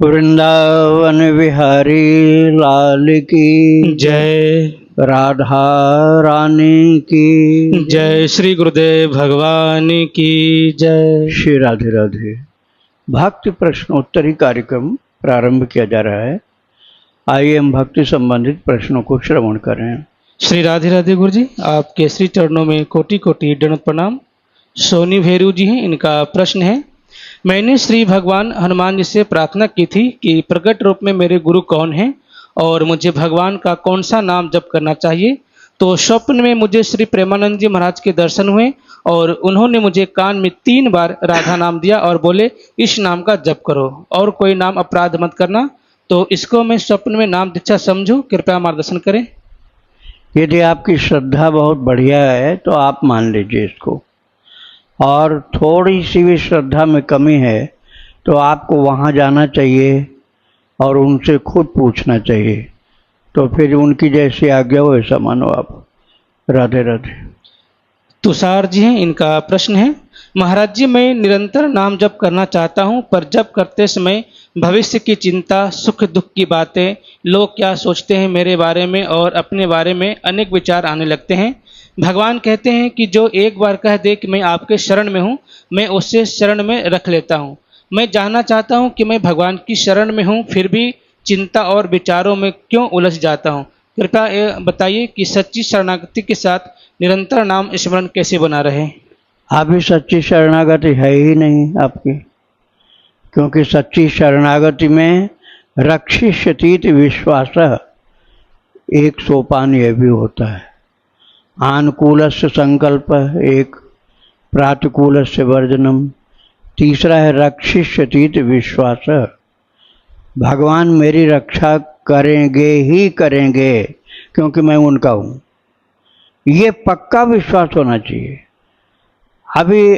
वृंदावन बिहारी लाल की जय। राधा रानी की जय श्री गुरुदेव भगवान की जय। श्री राधे राधे। भक्ति प्रश्नोत्तरी कार्यक्रम प्रारंभ किया जा रहा है। आइए हम भक्ति संबंधित प्रश्नों को श्रवण करें। श्री राधे राधे गुरु जी, आपके श्री चरणों में कोटि कोटि दंडवत प्रणाम। सोनी भेरू जी हैं, इनका प्रश्न है, मैंने श्री भगवान हनुमान जी से प्रार्थना की थी कि प्रकट रूप में मेरे गुरु कौन हैं और मुझे भगवान का कौन सा नाम जप करना चाहिए। तो स्वप्न में मुझे श्री प्रेमानंद जी महाराज के दर्शन हुए और उन्होंने मुझे कान में 3 बार राधा नाम दिया और बोले इस नाम का जप करो और कोई नाम अपराध मत करना। तो इसको मैं स्वप्न में नाम दीक्षा समझूं, कृपया मार्गदर्शन करें। यदि आपकी श्रद्धा बहुत बढ़िया है तो आप मान लीजिए इसको, और थोड़ी सी भी श्रद्धा में कमी है तो आपको वहाँ जाना चाहिए और उनसे खुद पूछना चाहिए। तो फिर उनकी जैसी आज्ञा हो ऐसा मानो आप। राधे राधे। तुषार जी हैं, इनका प्रश्न है, महाराज जी मैं निरंतर नाम जप करना चाहता हूं, पर जप करते समय भविष्य की चिंता, सुख दुख की बातें, लोग क्या सोचते हैं मेरे बारे में और अपने बारे में अनेक विचार आने लगते हैं। भगवान कहते हैं कि जो एक बार कह दे कि मैं आपके शरण में हूं, मैं उससे शरण में रख लेता हूं। मैं जानना चाहता हूं कि मैं भगवान की शरण में हूं, फिर भी चिंता और विचारों में क्यों उलझ जाता हूं। कृपया ये बताइए कि सच्ची शरणागति के साथ निरंतर नाम स्मरण कैसे बना रहे। अभी सच्ची शरणागति है ही नहीं आपकी, क्योंकि सच्ची शरणागति में रक्षिष्यतीत विश्वास एक सोपान यह भी होता है। आनुकूलस्य संकल्प एक, प्रातिकूलस्य वर्जनम, तीसरा है रक्षिष्यतीत विश्वास। भगवान मेरी रक्षा करेंगे ही करेंगे क्योंकि मैं उनका हूँ, ये पक्का विश्वास होना चाहिए। अभी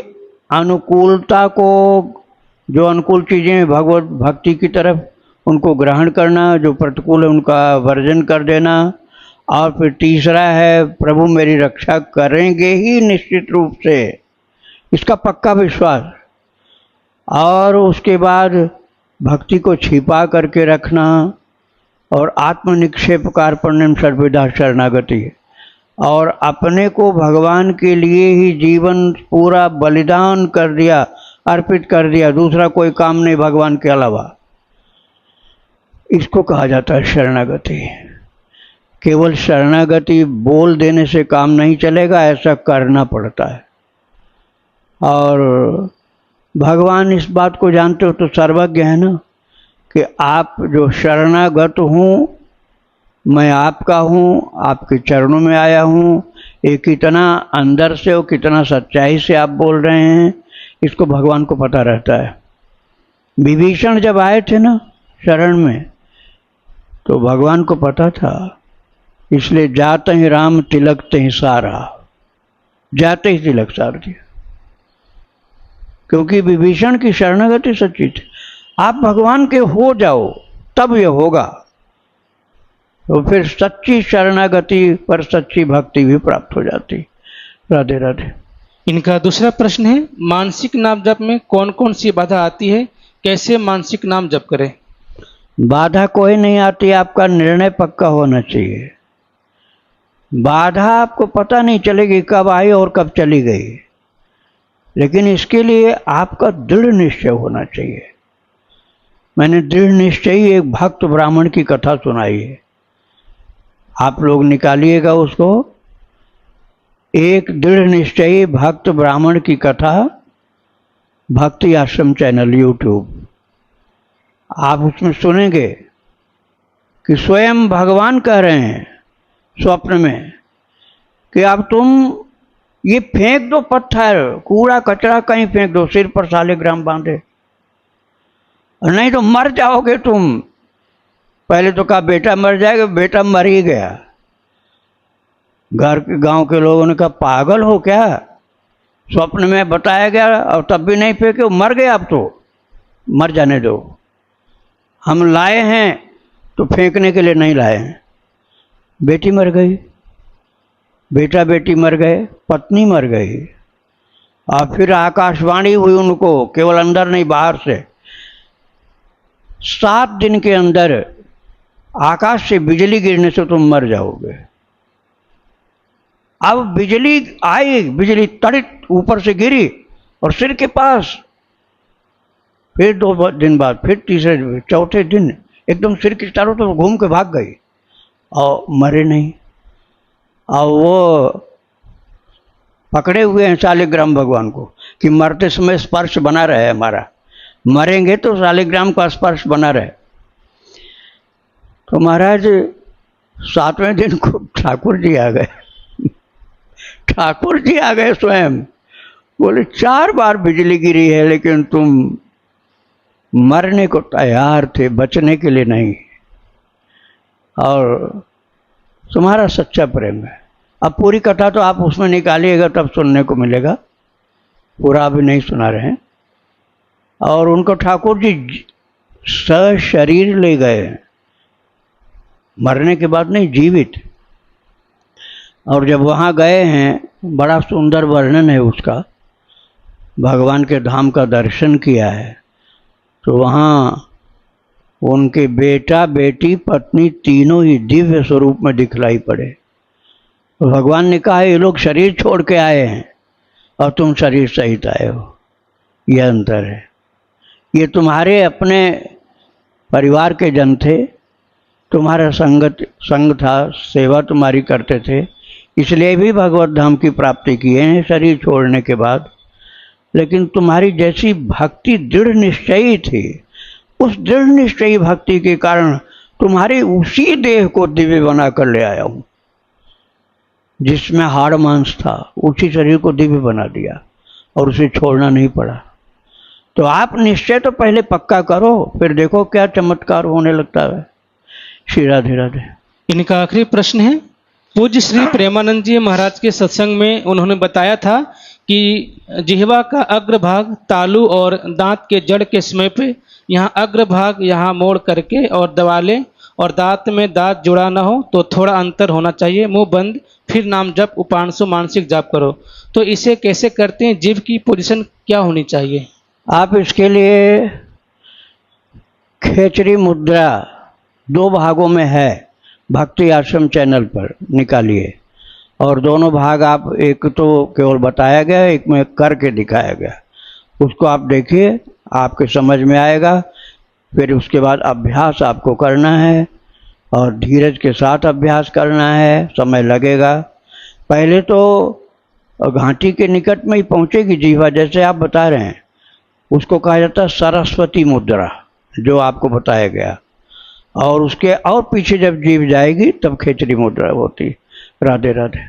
अनुकूलता को, जो अनुकूल चीज़ें भगवत भक्ति की तरफ उनको ग्रहण करना, जो प्रतिकूल है उनका वर्जन कर देना, और फिर तीसरा है प्रभु मेरी रक्षा करेंगे ही निश्चित रूप से, इसका पक्का विश्वास। और उसके बाद भक्ति को छिपा करके रखना और आत्मनिक्षेप कार्पण्यम सर्वदा शरणागति, और अपने को भगवान के लिए ही जीवन पूरा बलिदान कर दिया, अर्पित कर दिया, दूसरा कोई काम नहीं भगवान के अलावा, इसको कहा जाता है शरणागति। केवल शरणागति बोल देने से काम नहीं चलेगा, ऐसा करना पड़ता है। और भगवान इस बात को जानते हो तो सर्वज्ञ है ना, कि आप जो शरणागत हूँ, मैं आपका हूँ, आपके चरणों में आया हूँ, ये कितना अंदर से और कितना सच्चाई से आप बोल रहे हैं, इसको भगवान को पता रहता है। विभीषण जब आए थे ना शरण में, तो भगवान को पता था, इसलिए जाते ही राम तिलक ते सारा, जाते ही तिलक सार दिया, क्योंकि विभीषण की शरणागति सच्ची थी। आप भगवान के हो जाओ तब ये होगा, तो फिर सच्ची शरणागति पर सच्ची भक्ति भी प्राप्त हो जाती। राधे राधे। इनका दूसरा प्रश्न है, मानसिक नाम जप में कौन कौन सी बाधा आती है, कैसे मानसिक नाम जप करें। बाधा कोई नहीं आती, आपका निर्णय पक्का होना चाहिए। बाधा आपको पता नहीं चलेगी कब आई और कब चली गई, लेकिन इसके लिए आपका दृढ़ निश्चय होना चाहिए। मैंने दृढ़ निश्चयी एक भक्त ब्राह्मण की कथा सुनाई है, आप लोग निकालिएगा उसको। एक दृढ़ निश्चयी भक्त ब्राह्मण की कथा, भक्ति आश्रम चैनल यूट्यूब, आप उसमें सुनेंगे कि स्वयं भगवान कह रहे हैं स्वप्न में कि अब तुम ये फेंक दो, पत्थर कूड़ा कचरा कहीं फेंक दो, सिर पर शालिग्राम बांधे, नहीं तो मर जाओगे तुम। पहले तो कहा बेटा मर जाएगा, बेटा मर ही गया। घर के गांव के लोगों ने कहा पागल हो क्या, स्वप्न में बताया गया और तब भी नहीं फेंके, मर गया, अब तो मर जाने दो, हम लाए हैं तो फेंकने के लिए नहीं लाए हैं। बेटी मर गई, बेटा बेटी मर गए, पत्नी मर गई, और फिर आकाशवाणी हुई उनको, केवल अंदर नहीं बाहर से, 7 दिन के अंदर आकाश से बिजली गिरने से तुम मर जाओगे। अब बिजली आई, बिजली तड़ित ऊपर से गिरी और सिर के पास। फिर 2 दिन बाद, फिर तीसरे चौथे दिन एकदम सिर के चारों तरफ घूम के भाग गई और मरे नहीं। और वो पकड़े हुए हैं शालिग्राम भगवान को कि मरते समय स्पर्श बना रहे हमारा, मरेंगे तो शालिग्राम का स्पर्श बना रहे। तो महाराज 7वें दिन को ठाकुर जी आ गए। ठाकुर जी आ गए स्वयं, बोले 4 बार बिजली गिरी है लेकिन तुम मरने को तैयार थे, बचने के लिए नहीं। और तुम्हारा सच्चा प्रेम है। अब पूरी कथा तो आप उसमें निकालिएगा तब सुनने को मिलेगा, पूरा अभी नहीं सुना रहे हैं। और उनको ठाकुर जी सशरीर ले गए, मरने के बाद नहीं, जीवित। और जब वहाँ गए हैं, बड़ा सुंदर वर्णन है उसका, भगवान के धाम का दर्शन किया है। तो वहाँ उनके बेटा बेटी पत्नी तीनों ही दिव्य स्वरूप में दिखलाई पड़े। तो भगवान ने कहा ये लोग शरीर छोड़ के आए हैं और तुम शरीर सहित आए हो, यह अंतर है। ये तुम्हारे अपने परिवार के जन थे, तुम्हारा संग था, सेवा तुम्हारी करते थे, इसलिए भी भगवत धाम की प्राप्ति किए हैं शरीर छोड़ने के बाद। लेकिन तुम्हारी जैसी भक्ति दृढ़ निश्चयी थी, उस दृढ़ निश्चयी भक्ति के कारण तुम्हारे उसी देह को दिव्य बना कर ले आया हूं, जिसमें हाड़ मांस था, उसी शरीर को दिव्य बना दिया और उसे छोड़ना नहीं पड़ा। तो आप निश्चय तो पहले पक्का करो, फिर देखो क्या चमत्कार होने लगता है। श्री राधे राधे। इनका आखिरी प्रश्न है, पूज्य श्री प्रेमानंद जी महाराज के सत्संग में उन्होंने बताया था कि जिह्वा का अग्रभाग तालू और दांत के जड़ के समय पे यहाँ अग्रभाग यहाँ मोड़ करके और दबा लें, और दांत में दांत जुड़ा ना हो तो थोड़ा अंतर होना चाहिए, मुंह बंद, फिर नाम जप उपांशु मानसिक जाप करो। तो इसे कैसे करते हैं, जीभ की पोजीशन क्या होनी चाहिए? आप इसके लिए खेचरी मुद्रा 2 भागों में है, भक्ति आश्रम चैनल पर निकालिए। और दोनों भाग आप, एक तो केवल बताया गया, एक में करके दिखाया गया, उसको आप देखिए, आपके समझ में आएगा। फिर उसके बाद अभ्यास आपको करना है और धीरज के साथ अभ्यास करना है, समय लगेगा। पहले तो घाटी के निकट में ही पहुंचेगी जीवा, जैसे आप बता रहे हैं, उसको कहा जाता है सरस्वती मुद्रा, जो आपको बताया गया। और उसके और पीछे जब जीव जाएगी तब खेचरी मुद्रा होती। राधे राधे।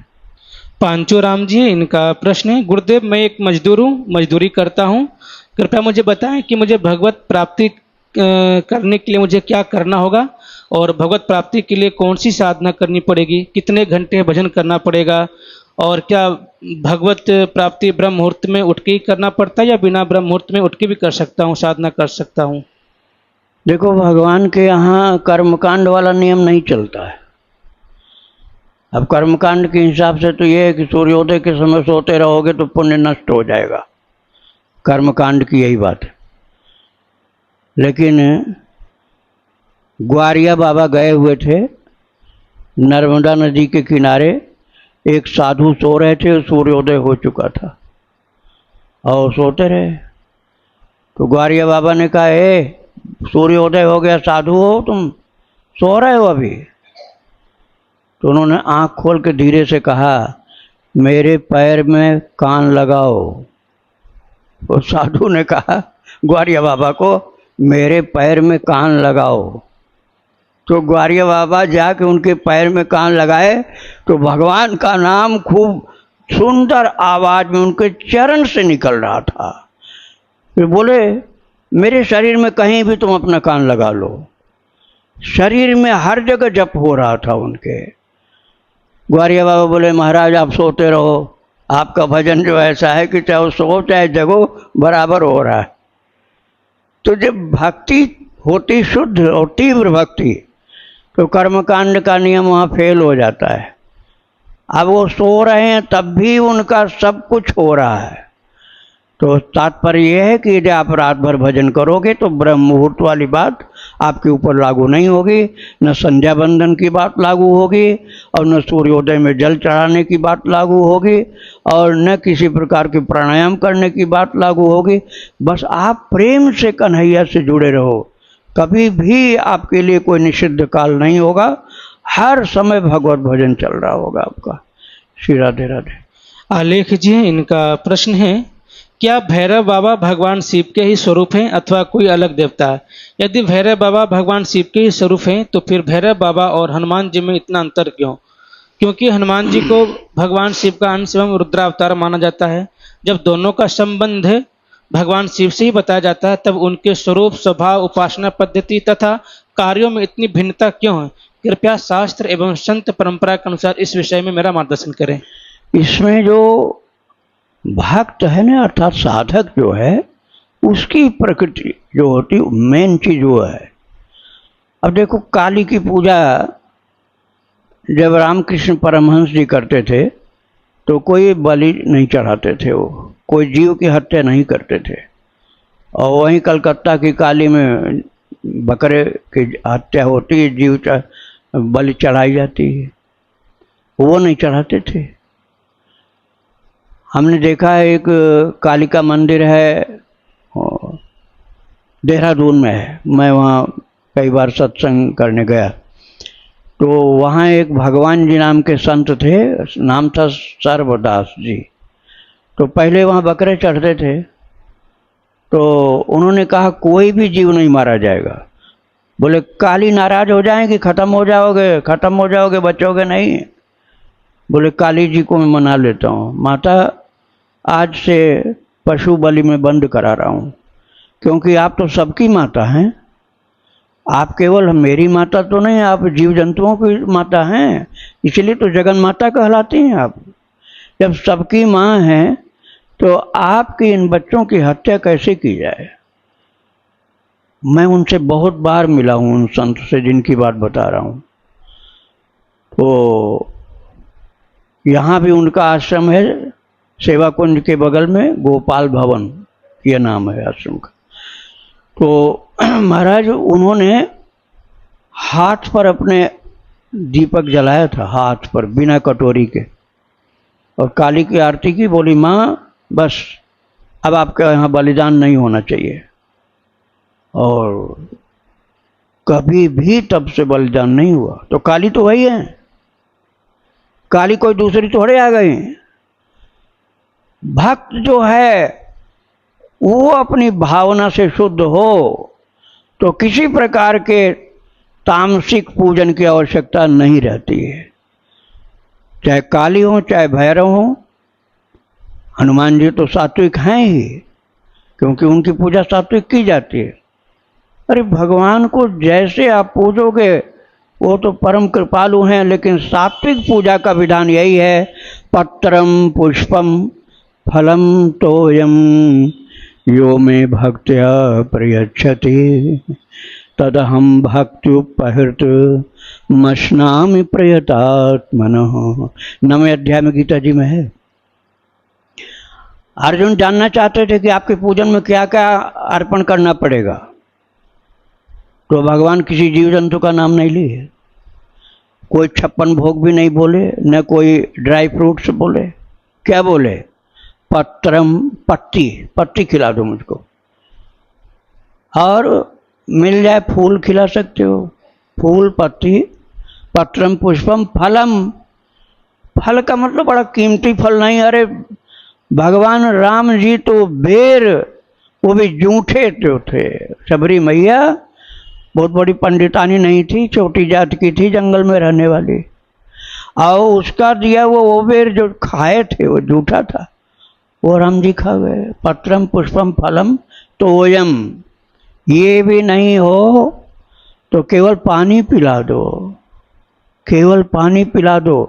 पांचो राम जी, इनका प्रश्न है, गुरुदेव मैं एक मजदूर हूँ, मजदूरी करता हूँ, कृपया मुझे बताएं कि मुझे भगवत प्राप्ति करने के लिए मुझे क्या करना होगा, और भगवत प्राप्ति के लिए कौन सी साधना करनी पड़ेगी, कितने घंटे भजन करना पड़ेगा, और क्या भगवत प्राप्ति ब्रह्म मुहूर्त में उठ के ही करना पड़ता है या बिना ब्रह्म मुहूर्त में उठ के भी कर सकता हूँ, साधना कर सकता हूँ? देखो, भगवान के यहाँ कर्मकांड वाला नियम नहीं चलता है। अब कर्मकांड के हिसाब से तो ये है कि सूर्योदय के समय सोते रहोगे तो पुण्य नष्ट हो जाएगा, कर्मकांड की यही बात है। लेकिन ग्वारिया बाबा गए हुए थे, नर्मदा नदी के किनारे एक साधु सो रहे थे, सूर्योदय हो चुका था और सोते रहे। तो ग्वारिया बाबा ने कहा, ए सूर्योदय हो गया, साधु हो तुम, सो रहे हो अभी? तो उन्होंने आंख खोल के धीरे से कहा, मेरे पैर में कान लगाओ। तो साधु ने कहा ग्वारिया बाबा को, मेरे पैर में कान लगाओ। तो ग्वारिया बाबा जाके उनके पैर में कान लगाए तो भगवान का नाम खूब सुंदर आवाज में उनके चरण से निकल रहा था। फिर बोले, मेरे शरीर में कहीं भी तुम अपना कान लगा लो। शरीर में हर जगह जप हो रहा था उनके। ग्वारिया बाबा बोले, महाराज आप सोते रहो, आपका भजन जो ऐसा है कि चाहे सो चाहे जगो बराबर हो रहा है। तो जब भक्ति होती शुद्ध और तीव्र भक्ति, तो कर्मकांड का नियम वहाँ फेल हो जाता है। अब वो सो रहे हैं तब भी उनका सब कुछ हो रहा है। तो तात्पर्य यह है कि यदि आप रात भर भजन करोगे तो ब्रह्म मुहूर्त वाली बात आपके ऊपर लागू नहीं होगी, न संध्या बंदन की बात लागू होगी और न सूर्योदय में जल चढ़ाने की बात लागू होगी और न किसी प्रकार के प्राणायाम करने की बात लागू होगी। बस आप प्रेम से कन्हैया से जुड़े रहो, कभी भी आपके लिए कोई निषिद्ध काल नहीं होगा, हर समय भगवत भजन चल रहा होगा आपका। श्री राधे राधे। आलेख जी हैं, इनका प्रश्न है, क्या भैरव बाबा भगवान शिव के ही स्वरूप हैं अथवा कोई अलग देवता है? यदि भैरव बाबा भगवान शिव के ही स्वरूप हैं तो फिर भैरव बाबा और हनुमान जी में इतना अंतर क्यों? क्योंकि हनुमान जी को भगवान शिव का अंश एवं रुद्रावतार माना जाता है। जब दोनों का संबंध भगवान शिव से ही बताया जाता है तब उनके स्वरूप, स्वभाव, उपासना पद्धति तथा कार्यों में इतनी भिन्नता क्यों है? कृपया शास्त्र एवं संत परंपरा के अनुसार इस विषय में मेरा मार्गदर्शन करें। इसमें जो भक्त है ना, अर्थात साधक जो है, उसकी प्रकृति जो होती मेन चीज वो है। अब देखो, काली की पूजा जब रामकृष्ण परमहंस जी करते थे तो कोई बलि नहीं चढ़ाते थे, वो कोई जीव की हत्या नहीं करते थे। और वहीं कलकत्ता की काली में बकरे की हत्या होती है, जीव बलि चढ़ाई जाती है, वो नहीं चढ़ाते थे। हमने देखा है एक कालिका मंदिर है, देहरादून में है, मैं वहाँ कई बार सत्संग करने गया, तो वहाँ एक भगवान जी नाम के संत थे, नाम था सर्वदास जी। तो पहले वहाँ बकरे चढ़ते थे, तो उन्होंने कहा कोई भी जीव नहीं मारा जाएगा। बोले काली नाराज हो जाएंगी, खत्म हो जाओगे, बचोगे नहीं। बोले काली जी को मैं मना लेता हूँ, माता आज से पशु बलि में बंद करा रहा हूँ, क्योंकि आप तो सबकी माता हैं, आप केवल मेरी माता तो नहीं, आप जीव जंतुओं की माता हैं, इसलिए तो जगन माता कहलाती हैं आप। जब सबकी माँ हैं तो आपके इन बच्चों की हत्या कैसे की जाए? मैं उनसे बहुत बार मिला हूँ, उन संत से जिनकी बात बता रहा हूँ। तो यहाँ भी उनका आश्रम है, सेवा कुंज के बगल में गोपाल भवन ये नाम है आश्रम का। तो महाराज उन्होंने हाथ पर अपने दीपक जलाया था, हाथ पर बिना कटोरी के, और काली की आरती की। बोली माँ बस अब आपके यहाँ बलिदान नहीं होना चाहिए। और कभी भी तब से बलिदान नहीं हुआ। तो काली तो वही है, काली कोई दूसरी थोड़े आ गई। भक्त जो है वो अपनी भावना से शुद्ध हो तो किसी प्रकार के तामसिक पूजन की आवश्यकता नहीं रहती है, चाहे काली हो चाहे भैरव हो। हनुमान जी तो सात्विक हैं ही, क्योंकि उनकी पूजा सात्विक की जाती है। अरे भगवान को जैसे आप पूजोगे वो तो परम कृपालु हैं, लेकिन सात्विक पूजा का विधान यही है, पत्रम पुष्पम फलम तोयम यो मे भक्त्या प्रयच्छति तदहम भक्त्युपहृत मश्नामि प्रयतात्मनः। 9वें अध्याय में गीता जी में है। अर्जुन जानना चाहते थे कि आपके पूजन में क्या क्या अर्पण करना पड़ेगा, तो भगवान किसी जीव जंतु का नाम नहीं लिए, कोई 56 भोग भी नहीं बोले, न कोई ड्राई फ्रूट्स बोले। क्या बोले? पत्रम, पत्ती खिला दो मुझको, और मिल जाए फूल खिला सकते हो, फूल पत्ती। पत्रम पुष्पम फलम, फल का मतलब बड़ा कीमती फल नहीं। अरे भगवान राम जी तो बेर, वो भी जूठे जो थे। शबरी मैया बहुत बड़ी पंडितानी नहीं थी, छोटी जात की थी, जंगल में रहने वाली, और उसका दिया वो बेर जो खाए थे वो जूठा था, वो राम जी खा गए। पत्रम पुष्पम फलम तोयम, ये भी नहीं हो तो केवल पानी पिला दो, केवल पानी पिला दो,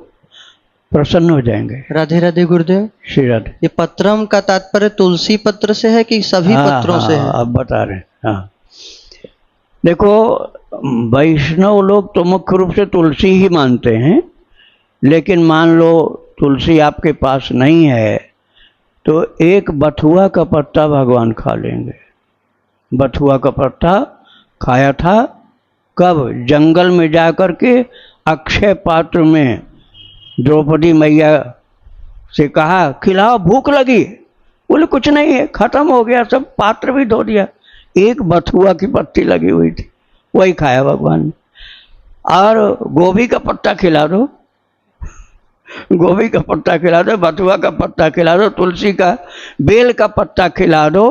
प्रसन्न हो जाएंगे। राधे राधे गुरुदेव। श्री राधे। ये पत्रम का तात्पर्य तुलसी पत्र से है कि सभी पत्रों से है? अब बता रहे हैं। हाँ देखो, वैष्णव लोग तो मुख्य रूप से तुलसी ही मानते हैं, लेकिन मान लो तुलसी आपके पास नहीं है तो एक बथुआ का पत्ता भगवान खा लेंगे। बथुआ का पत्ता खाया था कब? जंगल में जाकर के अक्षय पात्र में द्रौपदी मैया से कहा खिलाओ, भूख लगी। बोले कुछ नहीं है, खत्म हो गया सब, पात्र भी धो दिया। एक बथुआ की पत्ती लगी हुई थी, वही खाया भगवान ने। और गोभी का पत्ता खिला दो, गोभी का पत्ता खिला दो, बथुआ का पत्ता खिला दो, तुलसी का, बेल का पत्ता खिला दो,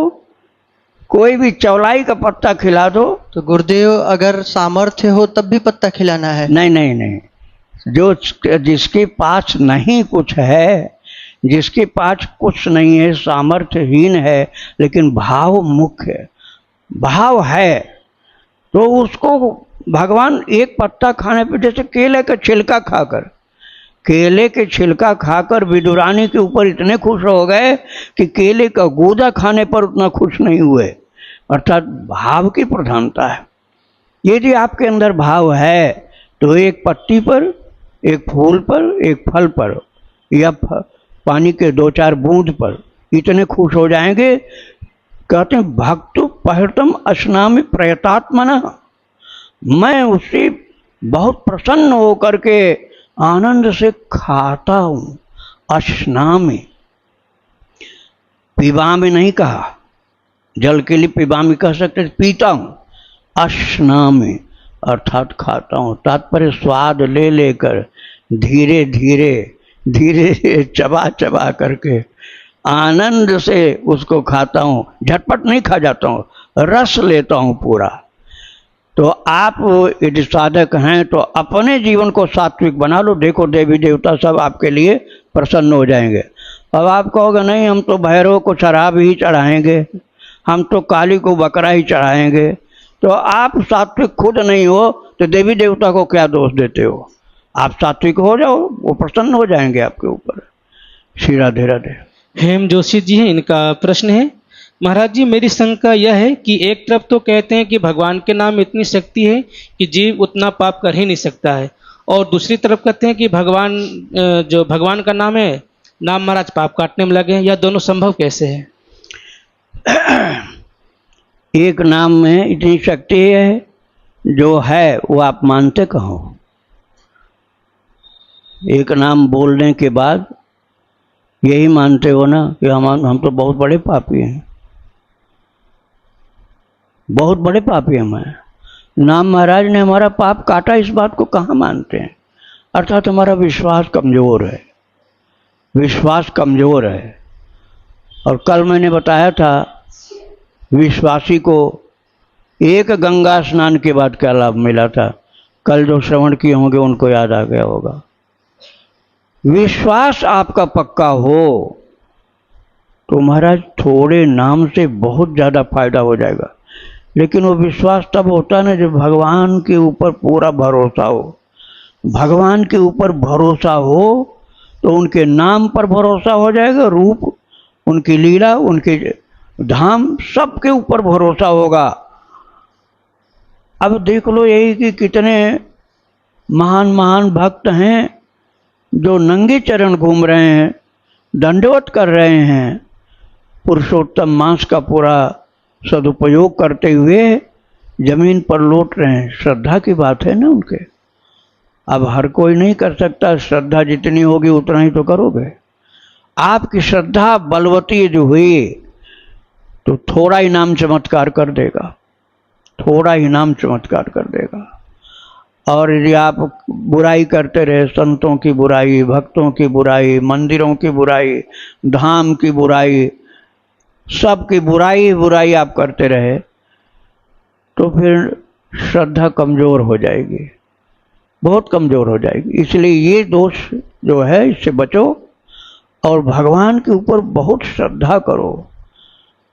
कोई भी चौलाई का पत्ता खिला दो। तो गुरुदेव अगर सामर्थ्य हो तब भी पत्ता खिलाना है? नहीं नहीं नहीं, जो जिसके पास नहीं कुछ है, जिसके पास कुछ नहीं है, सामर्थ्यहीन है, लेकिन भाव मुख्य है, भाव है, तो उसको भगवान एक पत्ता खाने पे, जैसे केले का छिलका खाकर, केले के छिलका खाकर विदुरानी के ऊपर इतने खुश हो गए कि केले का गूदा खाने पर उतना खुश नहीं हुए। अर्थात भाव की प्रधानता है। यदि आपके अंदर भाव है तो एक पत्ती पर, एक फूल पर, एक फल पर, या पानी के 2-4 बूंद पर इतने खुश हो जाएंगे। कहते हैं भक्तु पहतम अस्नामि प्रयतात्मना, मैं उससे बहुत प्रसन्न होकर के आनंद से खाता हूँ। अस्नामि, पिबामि नहीं कहा, जल के लिए पिबामि कह सकते, पीता हूँ। अस्नामि अर्थात खाता हूँ, तात्पर्य स्वाद ले लेकर धीरे धीरे धीरे चबा चबा करके आनंद से उसको खाता हूँ। झटपट नहीं खा जाता हूँ, रस लेता हूँ पूरा। तो आप यदि साधक हैं तो अपने जीवन को सात्विक बना लो। देखो देवी देवता सब आपके लिए प्रसन्न हो जाएंगे। अब आप कहोगे नहीं हम तो भैरव को शराब ही चढ़ाएंगे, हम तो काली को बकरा ही चढ़ाएंगे, तो आप सात्विक खुद नहीं हो तो देवी देवता को क्या दोष देते हो? आप सात्विक हो जाओ, वो प्रसन्न हो जाएंगे आपके ऊपर। श्री राधे राधे। हेम जोशी जी हैं, इनका प्रश्न है, महाराज जी मेरी शंका यह है कि एक तरफ तो कहते हैं कि भगवान के नाम में इतनी शक्ति है कि जीव उतना पाप कर ही नहीं सकता है, और दूसरी तरफ कहते हैं कि भगवान जो भगवान का नाम है, नाम महाराज पाप काटने में लगे हैं। यह दोनों संभव कैसे है? एक नाम में इतनी शक्ति है जो है वो आप मानते कहो? एक नाम बोलने के बाद यही मानते हो ना कि हम तो बहुत बड़े पापी हैं, बहुत बड़े पापी हम हैं। नाम महाराज ने हमारा पाप काटा, इस बात को कहाँ मानते हैं? अर्थात हमारा विश्वास कमज़ोर है, विश्वास कमज़ोर है। और कल मैंने बताया था विश्वासी को एक गंगा स्नान के बाद क्या लाभ मिला था। कल जो श्रवण किए होंगे उनको याद आ गया होगा। विश्वास आपका पक्का हो तो महाराज थोड़े नाम से बहुत ज़्यादा फायदा हो जाएगा। लेकिन वो विश्वास तब होता है ना जब भगवान के ऊपर पूरा भरोसा हो। भगवान के ऊपर भरोसा हो तो उनके नाम पर भरोसा हो जाएगा, रूप, उनकी लीला, उनके धाम, सबके ऊपर भरोसा होगा। अब देख लो यही कि कितने महान महान भक्त हैं जो नंगे चरण घूम रहे हैं, दंडवत कर रहे हैं, पुरुषोत्तम मांस का पूरा सदुपयोग करते हुए जमीन पर लौट रहे हैं। श्रद्धा की बात है ना उनके। अब हर कोई नहीं कर सकता, श्रद्धा जितनी होगी उतना ही तो करोगे। आपकी श्रद्धा बलवती जो हुई तो थोड़ा ही नाम चमत्कार कर देगा, थोड़ा ही नाम चमत्कार कर देगा। और यदि आप बुराई करते रहे, संतों की बुराई, भक्तों की बुराई, मंदिरों की बुराई, धाम की बुराई, सब की बुराई बुराई आप करते रहे तो फिर श्रद्धा कमज़ोर हो जाएगी, बहुत कमज़ोर हो जाएगी। इसलिए ये दोष जो है इससे बचो और भगवान के ऊपर बहुत श्रद्धा करो।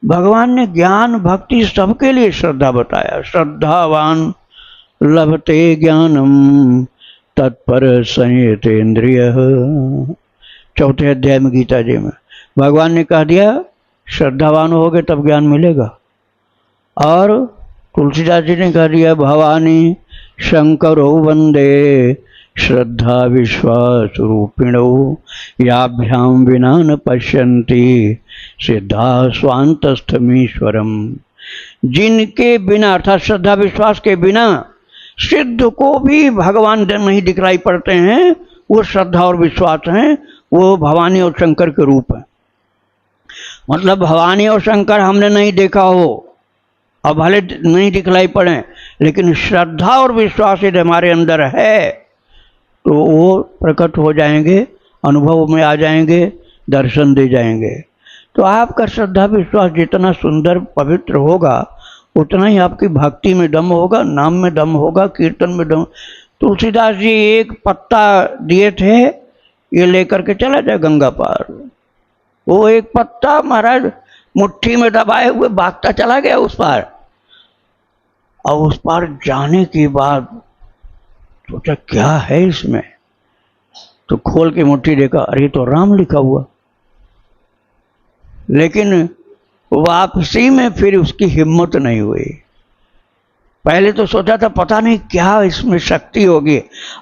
भगवान ने ज्ञान भक्ति सबके लिए श्रद्धा बताया। श्रद्धावान लभते ज्ञानम तत्पर संयतेन्द्रिय, 4थे अध्याय में गीता जी में भगवान ने कह दिया श्रद्धावान होगे तब ज्ञान मिलेगा। और तुलसीदास जी ने कह दिया भवानी शंकरो वंदे श्रद्धा विश्वास रूपिणो याभ्याम विना न पश्यन्ति सिद्धा स्वांतस्थमीश्वरम। जिनके बिना अर्थात श्रद्धा विश्वास के बिना सिद्ध को भी भगवान नहीं दिखलाई पड़ते हैं, वो श्रद्धा और विश्वास हैं, वो भवानी और शंकर के रूप हैं। मतलब भवानी और शंकर हमने नहीं देखा हो और भले नहीं दिखलाई पड़े, लेकिन श्रद्धा और विश्वास यदि हमारे अंदर है तो वो प्रकट हो जाएंगे, अनुभव में आ जाएंगे, दर्शन दे जाएंगे। तो आपका श्रद्धा विश्वास जितना सुंदर पवित्र होगा उतना ही आपकी भक्ति में दम होगा, नाम में दम होगा, कीर्तन में दम। तुलसीदास जी एक पत्ता दिए थे, ये लेकर के चला जाए गंगा पार। वो एक पत्ता महाराज मुट्ठी में दबाए हुए भागता चला गया उस पार। और उस पार जाने के बाद सोचा क्या है इसमें, तो खोल के मुट्ठी देखा, अरे तो राम लिखा हुआ। लेकिन वापसी में फिर उसकी हिम्मत नहीं हुई। पहले तो सोचा था पता नहीं क्या इसमें शक्ति होगी,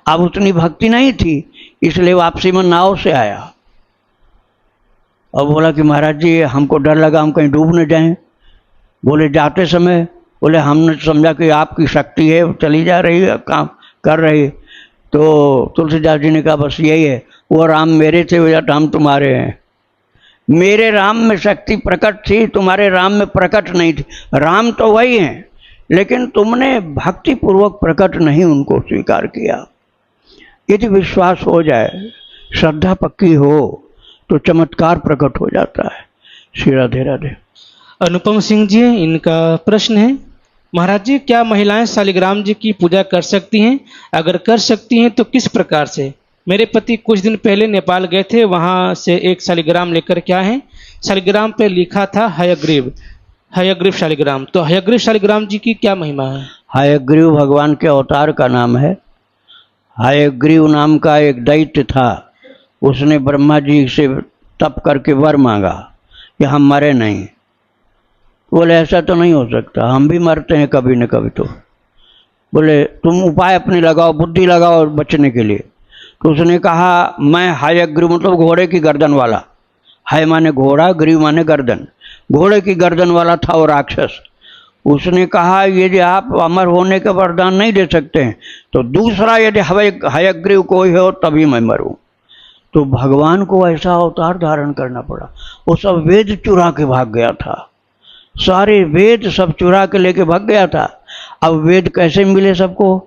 अब उतनी भक्ति नहीं थी, इसलिए वापसी में नाव से आया। और बोला कि महाराज जी हमको डर लगा हम कहीं डूब न जाएं। बोले जाते समय, बोले हमने समझा कि आपकी शक्ति है, चली जा रही है, काम कर रही। तो तुलसीदास जी ने कहा बस यही है, वो राम मेरे थे, वो राम तुम्हारे हैं। मेरे राम में शक्ति प्रकट थी, तुम्हारे राम में प्रकट नहीं थी। राम तो वही हैं, लेकिन तुमने भक्ति पूर्वक प्रकट नहीं उनको स्वीकार किया। यदि विश्वास हो जाए, श्रद्धा पक्की हो, तो चमत्कार प्रकट हो जाता है। श्री राधे राधे। अनुपम सिंह जी, इनका प्रश्न है, महाराज जी क्या महिलाएं शालिग्राम जी की पूजा कर सकती हैं? अगर कर सकती हैं तो किस प्रकार से? मेरे पति कुछ दिन पहले नेपाल गए थे, वहां से एक शालिग्राम लेकर के आए हैं। शालिग्राम पे लिखा था हयग्रीव, हयग्रीव शालिग्राम। तो हयग्रीव शालिग्राम जी की क्या महिमा है? हयग्रीव भगवान के अवतार का नाम है। हयग्रीव नाम का एक दैत्य था, उसने ब्रह्मा जी से तप करके वर मांगा कि हम मरे नहीं। बोले ऐसा तो नहीं हो सकता, हम भी मरते हैं कभी न कभी। तो बोले तुम उपाय अपने लगाओ, बुद्धि लगाओ बचने के लिए। तो उसने कहा मैं हयग्रीव, मतलब घोड़े की गर्दन वाला, हय माने घोड़ा, ग्रीव माने गर्दन, घोड़े की गर्दन वाला था वो राक्षस। उसने कहा यदि आप अमर होने का वरदान नहीं दे सकते हैं तो दूसरा यदि हयग्रीव कोई हो तभी मैं मरूं। तो भगवान को ऐसा अवतार धारण करना पड़ा। वो सब वेद चुरा के भाग गया था, सारे वेद सब चुरा के लेके भाग गया था। अब वेद कैसे मिले सबको?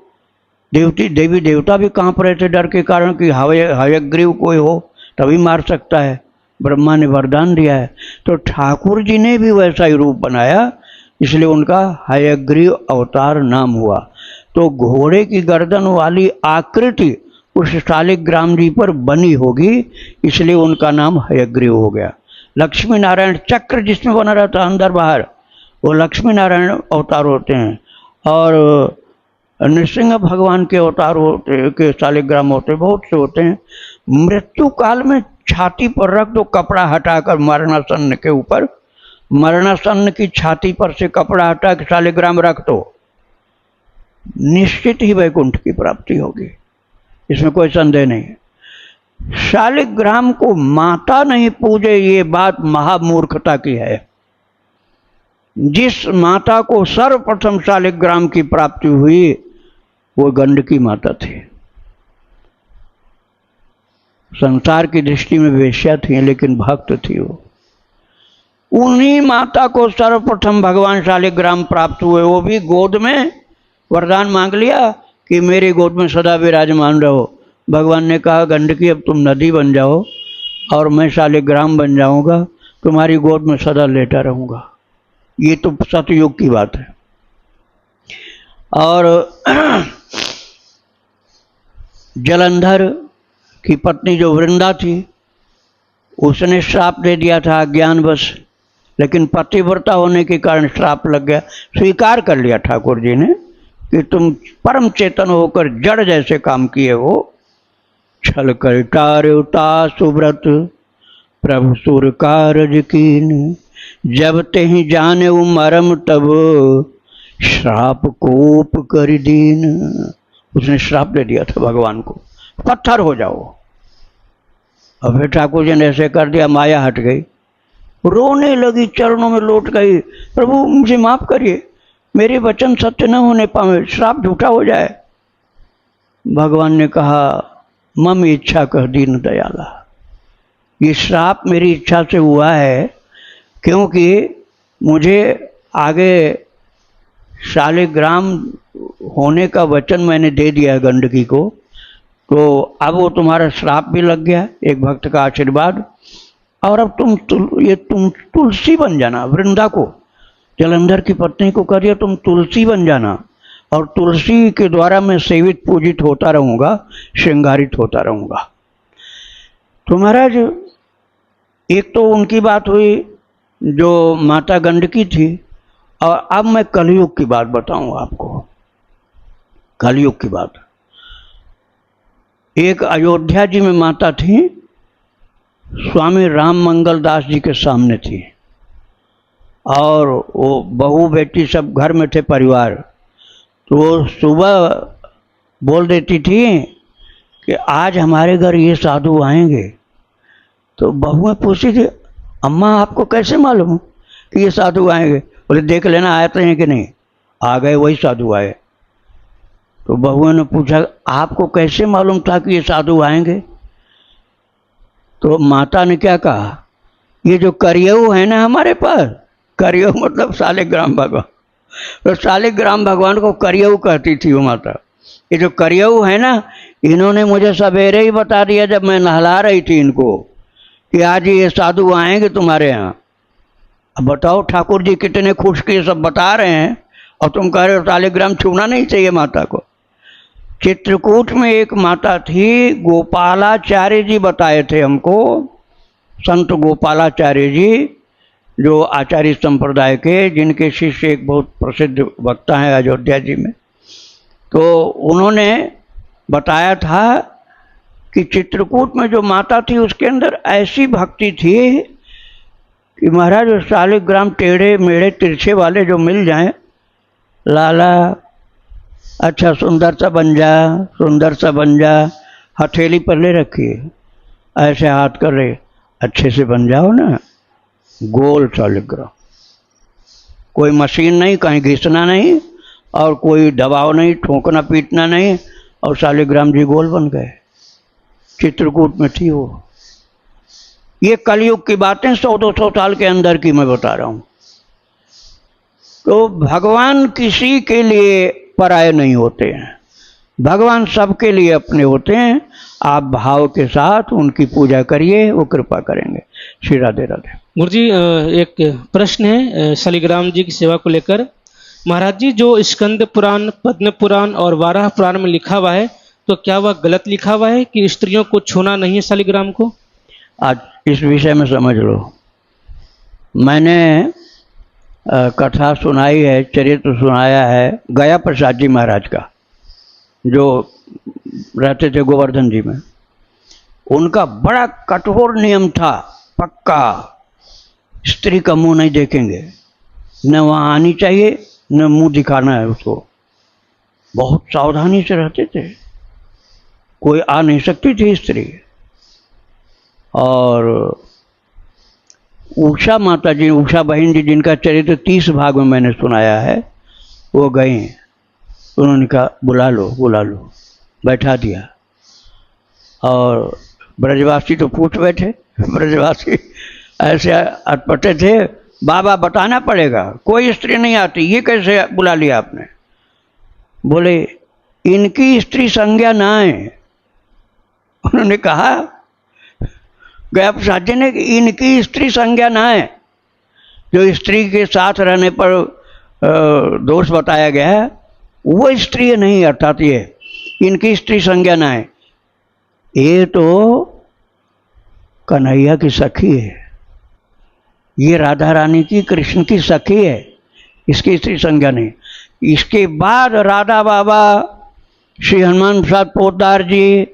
देवी देवता भी कांप रहे थे डर के कारण कि हयग्रीव कोई हो तभी मार सकता है, ब्रह्मा ने वरदान दिया है। तो ठाकुर जी ने भी वैसा ही रूप बनाया, इसलिए उनका हयग्रीव अवतार नाम हुआ। तो घोड़े की गर्दन वाली आकृति उस शालिग्राम जी पर बनी होगी, इसलिए उनका नाम हयग्रीव हो गया। लक्ष्मी नारायण चक्र जिसमें बना रहता अंदर बाहर, वो लक्ष्मी नारायण अवतार होते हैं। और नृसिंह भगवान के अवतार होते के शालिग्राम होते, बहुत से होते हैं। मृत्यु काल में छाती पर रख दो कपड़ा हटाकर, मरणासन के ऊपर, मरणासन की छाती पर से कपड़ा हटा के शालिग्राम रख दो, निश्चित ही वैकुंठ की प्राप्ति होगी, इसमें कोई संदेह नहीं है। शालिग्राम को माता नहीं पूजे, ये बात महामूर्खता की है। जिस माता को सर्वप्रथम शालिग्राम की प्राप्ति हुई वो गंडकी माता थी। संसार की दृष्टि में वेश्या थी लेकिन भक्त थी वो। उन्हीं माता को सर्वप्रथम भगवान शालिग्राम प्राप्त हुए, वो भी गोद में वरदान मांग लिया कि मेरी गोद में सदा विराजमान रहो। भगवान ने कहा गंडकी अब तुम नदी बन जाओ और मैं शालिग्राम बन जाऊंगा, तुम्हारी गोद में सदा लेटा रहूंगा। ये तो सतयुग की बात है। और जलंधर की पत्नी जो वृंदा थी, उसने श्राप दे दिया था अज्ञानवश, लेकिन पतिव्रता होने के कारण श्राप लग गया। स्वीकार कर लिया ठाकुर जी ने कि तुम परम चेतन होकर जड़ जैसे काम किए हो। छल कर टार्युता सुव्रत प्रभु सुर कारज कीन, जब ते ही जाने मरम तब श्राप कोप कर दीन। उसने श्राप दे दिया था भगवान को, पत्थर हो जाओ। और फिर ठाकुर जी ने ऐसे कर दिया, माया हट गई। रोने लगी, चरणों में लौट गई, प्रभु मुझे माफ करिए, मेरे वचन सत्य न होने पाए, श्राप झूठा हो जाए। भगवान ने कहा, मम इच्छा कह दीन दयाला, ये श्राप मेरी इच्छा से हुआ है, क्योंकि मुझे आगे शालिग्राम होने का वचन मैंने दे दिया है गंडकी को, तो अब वो तुम्हारा श्राप भी लग गया, एक भक्त का आशीर्वाद, और अब तुम तुलसी बन जाना। वृंदा को, जलंधर की पत्नी को करिए तुम तुलसी बन जाना, और तुलसी के द्वारा मैं सेवित पूजित होता रहूँगा, श्रृंगारित होता रहूँगा। तो महाराज, एक तो उनकी बात हुई जो माता गंडकी थी, और अब मैं कलयुग की बात बताऊँ आपको। कलयुग की बात, एक अयोध्या जी में माता थी, स्वामी राम मंगल दास जी के सामने थी, और वो बहू बेटी सब घर में थे, परिवार। तो वो सुबह बोल देती थी कि आज हमारे घर ये साधु आएंगे। तो बहुएं पूछती थी, अम्मा आपको कैसे मालूम कि ये साधु आएंगे? बोले देख लेना आते हैं कि नहीं। आ गए, वही साधु आए। तो बहुओं ने पूछा, आपको कैसे मालूम था कि ये साधु आएंगे? तो माता ने क्या कहा, ये जो करियऊ है ना हमारे पास, करियऊ मतलब शालिग्राम भगवान, तो शालिग्राम भगवान को करियऊ कहती थी वो माता। ये जो करियऊ है ना, इन्होंने मुझे सवेरे ही बता दिया जब मैं नहला रही थी इनको, कि आज ये साधु आएंगे तुम्हारे यहाँ। अब बताओ ठाकुर जी कितने खुश के सब बता रहे हैं, और तुम कह रहे हो शालिग्राम छूना नहीं चाहिए माता को। चित्रकूट में एक माता थी, गोपालाचार्य जी बताए थे हमको, संत गोपालाचार्य जी, जो आचार्य संप्रदाय के, जिनके शिष्य एक बहुत प्रसिद्ध वक्ता हैं अयोध्या जी में। तो उन्होंने बताया था कि चित्रकूट में जो माता थी उसके अंदर ऐसी भक्ति थी कि महाराज शालिग्राम टेढ़े मेढ़े तिरछे वाले जो मिल जाएं, लाला अच्छा सुंदर सा बन जा, सुंदर सा बन जा, हथेली पर ले रखिए, ऐसे हाथ कर रहे, अच्छे से बन जाओ ना, गोल शालिग्राम, कोई मशीन नहीं, कहीं घिसना नहीं, और कोई दबाव नहीं, ठोकना पीटना नहीं, और शालिग्राम जी गोल बन गए। चित्रकूट में थी वो। ये कलयुग की बातें 100-200 साल के अंदर की मैं बता रहा हूँ। तो भगवान किसी के लिए पराये नहीं होते हैं, भगवान सबके लिए अपने होते हैं। आप भाव के साथ उनकी पूजा करिए, वो कृपा करेंगे। श्री राधे राधे। गुरुजी, एक प्रश्न है शालिग्राम जी की सेवा को लेकर। महाराज जी, जो स्कंद पुराण, पद्म पुराण और वाराह पुराण में लिखा हुआ है, तो क्या वह गलत लिखा हुआ है कि स्त्रियों को छूना नहीं है शालिग्राम को? आज इस विषय में समझ लो। मैंने कथा सुनाई है, चरित्र सुनाया है गया प्रसाद जी महाराज का, जो रहते थे गोवर्धन जी में। उनका बड़ा कठोर नियम था, पक्का, स्त्री का मुंह नहीं देखेंगे, न वहाँ आनी चाहिए, न मुंह दिखाना है उसको। बहुत सावधानी से रहते थे, कोई आ नहीं सकती थी स्त्री। और उषा माता जी, उषा बहन जी, जिनका चरित्र 30 भाग में मैंने सुनाया है, वो गई। उन्होंने कहा बुला लो बुला लो, बैठा दिया। और ब्रजवासी तो पूछ बैठे, ब्रजवासी ऐसे अटपटे थे, बाबा बताना पड़ेगा, कोई स्त्री नहीं आती, ये कैसे बुला लिया आपने? बोले इनकी स्त्री संज्ञा ना है। उन्होंने कहा गया प्रसाद जी ने कि इनकी स्त्री संज्ञा ना है। जो स्त्री के साथ रहने पर दोष बताया गया है वो स्त्री नहीं, अर्थात ये इनकी स्त्री संज्ञा ना है। ये तो कन्हैया की सखी है, ये राधा रानी की, कृष्ण की सखी है, इसकी स्त्री संज्ञा नहीं। इसके बाद राधा बाबा, श्री हनुमान प्रसाद पोद्दार जी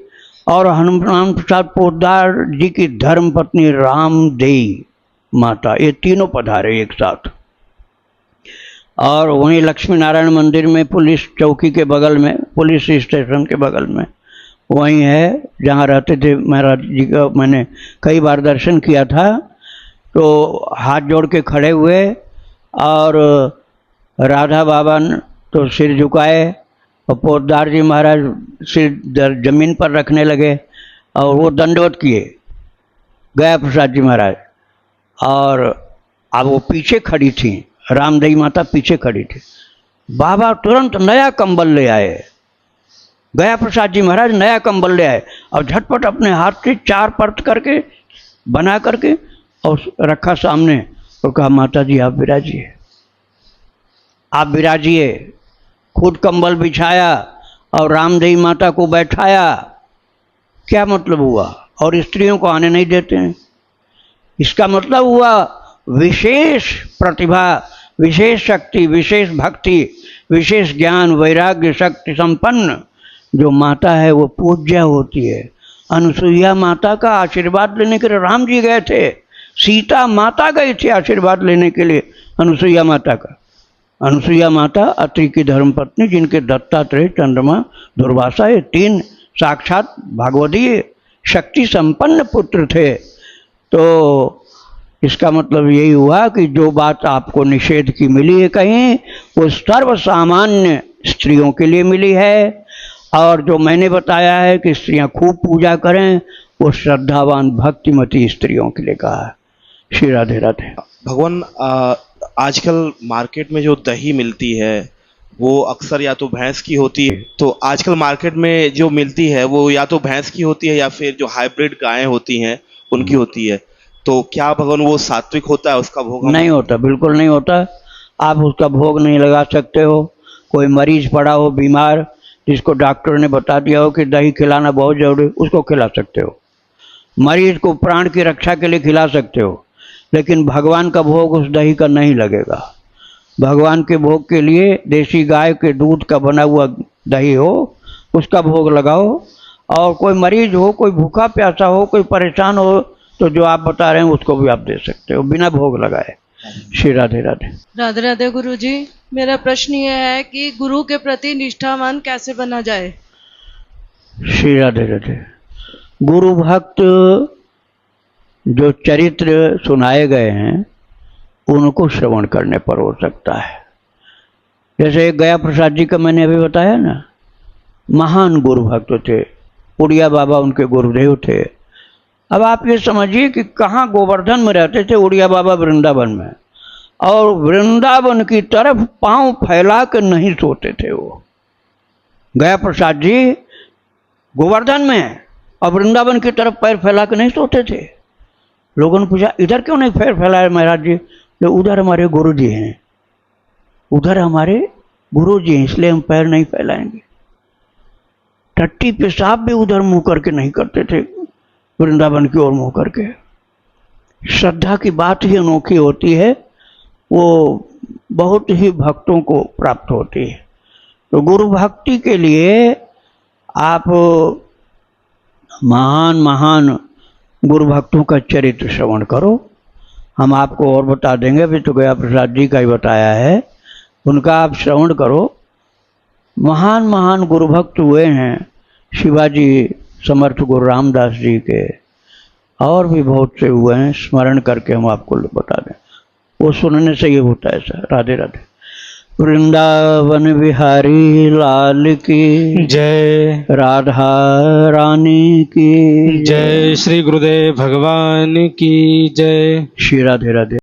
और हनुमान प्रसाद पोद्दार जी की धर्म पत्नी रामदेई माता, ये तीनों पधारे एक साथ। और वहीं लक्ष्मी नारायण मंदिर में, पुलिस चौकी के बगल में, पुलिस स्टेशन के बगल में वहीं है जहाँ रहते थे महाराज जी का। मैंने कई बार दर्शन किया था। तो हाथ जोड़ के खड़े हुए और राधा बाबा ने तो सिर झुकाए और पोतदार जी महाराज सिर जमीन पर रखने लगे और वो दंडवत किए गया प्रसाद जी महाराज। और अब वो पीछे खड़ी थी, रामदेवी माता पीछे खड़ी थी। बाबा तुरंत नया कंबल ले आए, गया प्रसाद जी महाराज नया कंबल ले आए और झटपट अपने हाथ से 4 परत करके बना करके और रखा सामने और कहा माता जी आप विराजिए, आप विराजिए। खुद कंबल बिछाया और रामदेवी माता को बैठाया। क्या मतलब हुआ? और स्त्रियों को आने नहीं देते हैं। इसका मतलब हुआ विशेष प्रतिभा, विशेष शक्ति, विशेष भक्ति, विशेष ज्ञान, वैराग्य शक्ति संपन्न जो माता है वो पूज्य होती है। अनुसुईया माता का आशीर्वाद लेने के लिए राम जी गए थे, सीता माता गई थी आशीर्वाद लेने के लिए अनुसुईया माता का। अनुसुईया माता अत्रि की धर्मपत्नी, जिनके दत्तात्रेय, चंद्रमा, दुर्वासा ये 3 साक्षात भागवतीय शक्ति संपन्न पुत्र थे। तो इसका मतलब यही हुआ कि जो बात आपको निषेध की मिली है कहीं, वो सर्व सामान्य स्त्रियों के लिए मिली है। और जो मैंने बताया है कि स्त्रियां खूब पूजा करें, वो श्रद्धावान भक्तिमती स्त्रियों के लिए कहा है। श्री राधे राधे। भगवान, आजकल मार्केट में जो दही मिलती है वो अक्सर या तो भैंस की होती है, तो आजकल मार्केट में जो मिलती है वो या तो भैंस की होती है या फिर जो हाइब्रिड गायें होती हैं उनकी होती है। तो क्या भगवान वो सात्विक होता है, उसका भोग? नहीं होता, बिल्कुल नहीं होता। आप उसका भोग नहीं लगा सकते हो। कोई मरीज पड़ा हो बीमार, जिसको डॉक्टर ने बता दिया हो कि दही खिलाना बहुत जरूरी, उसको खिला सकते हो। मरीज को प्राण की रक्षा के लिए खिला सकते हो, लेकिन भगवान का भोग उस दही का नहीं लगेगा। भगवान के भोग के लिए देसी गाय के दूध का बना हुआ दही हो, उसका भोग लगाओ। और कोई मरीज हो, कोई भूखा प्यासा हो, कोई परेशान हो, तो जो आप बता रहे हैं उसको भी आप दे सकते हो बिना भोग लगाए। श्री राधे राधे। राधे राधे गुरु जी। मेरा प्रश्न ये है कि गुरु के प्रति निष्ठावान कैसे बना जाए? श्री राधे राधे। गुरु भक्त जो चरित्र सुनाए गए हैं उनको श्रवण करने पर हो सकता है। जैसे गया प्रसाद जी का मैंने अभी बताया ना, महान गुरु भक्त थे, उड़िया बाबा उनके गुरुदेव थे। अब आप ये समझिए कि कहाँ गोवर्धन में रहते थे उड़िया बाबा, वृंदावन में, और वृंदावन की तरफ पांव फैला कर नहीं सोते थे वो। गया प्रसाद जी गोवर्धन में और वृंदावन की तरफ पैर फैला कर नहीं सोते थे। लोगों ने पूछा इधर क्यों नहीं पैर फैलाए महाराज जी? तो उधर हमारे गुरु जी हैं, उधर हमारे गुरु जी हैं, इसलिए हम पैर नहीं फैलाएंगे। टट्टी पेशाब भी उधर मुंह करके नहीं करते थे, वृंदावन की ओर मुंह करके। श्रद्धा की बात ही अनोखी होती है, वो बहुत ही भक्तों को प्राप्त होती है। तो गुरु भक्ति के लिए आप महान महान गुरु भक्तों का चरित्र श्रवण करो। हम आपको और बता देंगे, अभी तो गया प्रसाद जी का ही बताया है, उनका आप श्रवण करो। महान महान गुरु भक्त हुए हैं, शिवाजी समर्थ गुरु रामदास जी के, और भी बहुत से हुए हैं, स्मरण करके हम आपको बता दें। वो सुनने से ये होता है सर। राधे राधे। वृंदावन बिहारी लाल की जय। राधा रानी की जय। श्री गुरुदेव भगवान की जय। श्री राधे राधे।